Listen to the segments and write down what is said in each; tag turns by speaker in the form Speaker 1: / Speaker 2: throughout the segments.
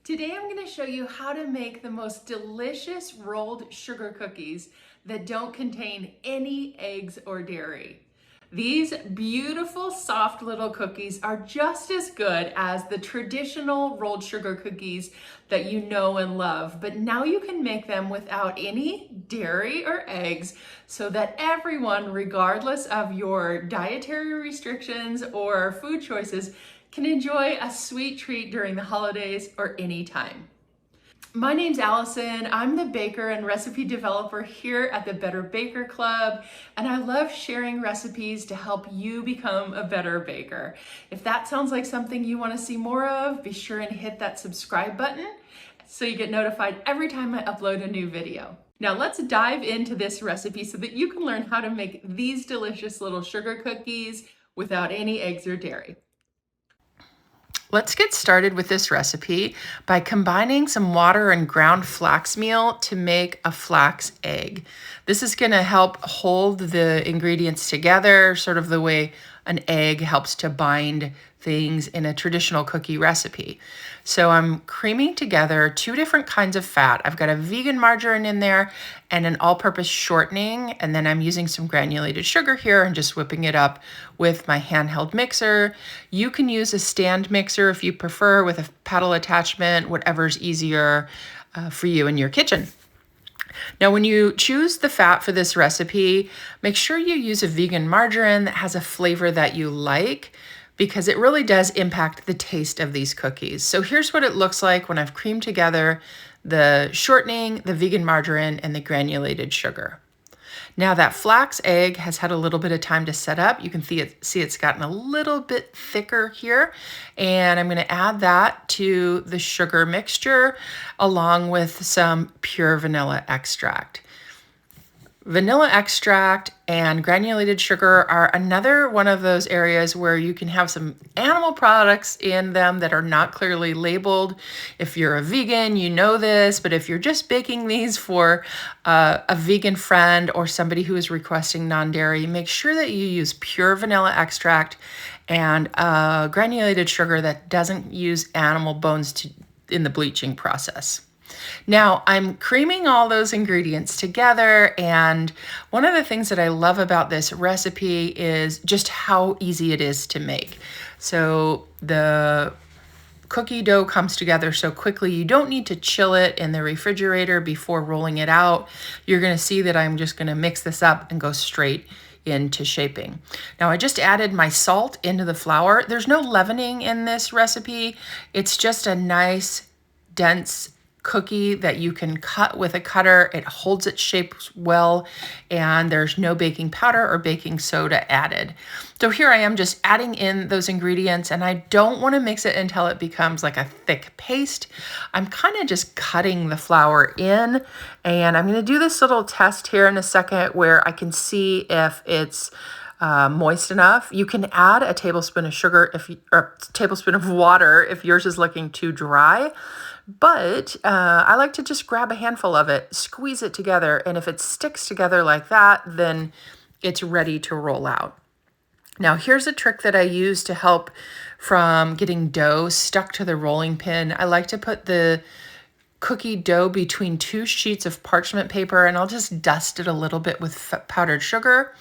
Speaker 1: Today I'm going to show you how to make the most delicious rolled sugar cookies that don't contain any eggs or dairy. These beautiful soft little cookies are just as good as the traditional rolled sugar cookies that you know and love, but now you can make them without any dairy or eggs so that everyone, regardless of your dietary restrictions or food choices, can enjoy a sweet treat during the holidays or anytime. My name's Allison. I'm the baker and recipe developer here at the Better Baker Club, and I love sharing recipes to help you become a better baker. If that sounds like something you want to see more of, be sure and hit that subscribe button so you get notified every time I upload a new video. Now let's dive into this recipe so that you can learn how to make these delicious little sugar cookies without any eggs or dairy. Let's get started with this recipe by combining some water and ground flax meal to make a flax egg. This is going to help hold the ingredients together, sort of the way an egg helps to bind things in a traditional cookie recipe. So I'm creaming together two different kinds of fat. I've got a vegan margarine in there and an all-purpose shortening, and then I'm using some granulated sugar here and just whipping it up with my handheld mixer. You can use a stand mixer if you prefer, with a paddle attachment, whatever's easier for you in your kitchen. Now, when you choose the fat for this recipe, make sure you use a vegan margarine that has a flavor that you like, because it really does impact the taste of these cookies. So here's what it looks like when I've creamed together the shortening, the vegan margarine, and the granulated sugar. Now that flax egg has had a little bit of time to set up. You can see it's gotten a little bit thicker here. And I'm going to add that to the sugar mixture along with some pure vanilla extract. Vanilla extract and granulated sugar are another one of those areas where you can have some animal products in them that are not clearly labeled. If you're a vegan, you know this, but if you're just baking these for a vegan friend or somebody who is requesting non-dairy, make sure that you use pure vanilla extract and granulated sugar that doesn't use animal bones in the bleaching process. Now I'm creaming all those ingredients together, and one of the things that I love about this recipe is just how easy it is to make. So the cookie dough comes together so quickly. You don't need to chill it in the refrigerator before rolling it out. You're going to see that I'm just going to mix this up and go straight into shaping. Now I just added my salt into the flour. There's no leavening in this recipe. It's just a nice, dense cookie that you can cut with a cutter. It holds its shape well, and there's no baking powder or baking soda added. So here I am just adding in those ingredients, and I don't want to mix it until it becomes like a thick paste. I'm kind of just cutting the flour in, and I'm going to do this little test here in a second where I can see if it's moist enough. You can add a tablespoon of sugar or a tablespoon of water if yours is looking too dry. But I like to just grab a handful of it, squeeze it together, and if it sticks together like that, then it's ready to roll out. Now here's a trick that I use to help from getting dough stuck to the rolling pin. I like to put the cookie dough between two sheets of parchment paper, and I'll just dust it a little bit with powdered sugar.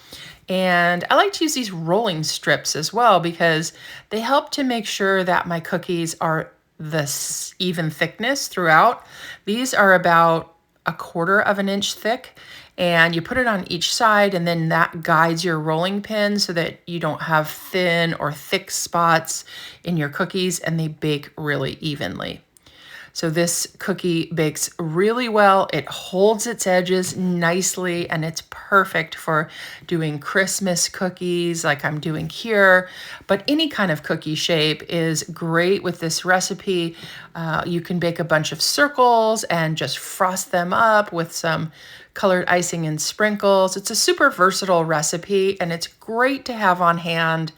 Speaker 1: And I like to use these rolling strips as well because they help to make sure that my cookies are this even thickness throughout. These are about 1/4 of an inch thick, and you put it on each side, and then that guides your rolling pin so that you don't have thin or thick spots in your cookies, and they bake really evenly. So this cookie bakes really well. It holds its edges nicely, and it's perfect for doing Christmas cookies like I'm doing here. But any kind of cookie shape is great with this recipe. You can bake a bunch of circles and just frost them up with some colored icing and sprinkles. It's a super versatile recipe, and it's great to have on hand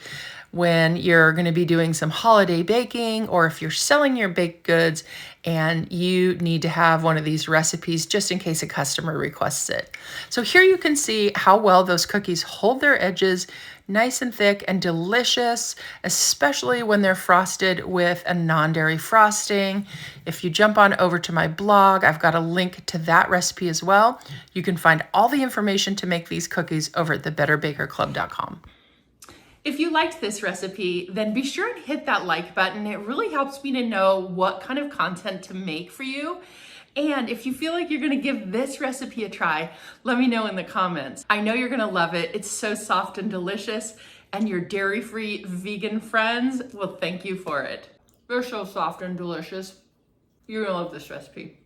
Speaker 1: when you're going to be doing some holiday baking, or if you're selling your baked goods and you need to have one of these recipes just in case a customer requests it. So here you can see how well those cookies hold their edges, nice and thick and delicious, especially when they're frosted with a non-dairy frosting. If you jump on over to my blog, I've got a link to that recipe as well. You can find all the information to make these cookies over at thebetterbakerclub.com. If you liked this recipe, then be sure and hit that like button. It really helps me to know what kind of content to make for you. And if you feel like you're gonna give this recipe a try, let me know in the comments. I know you're gonna love it. It's so soft and delicious, and your dairy-free vegan friends will thank you for it. They're so soft and delicious. You're gonna love this recipe.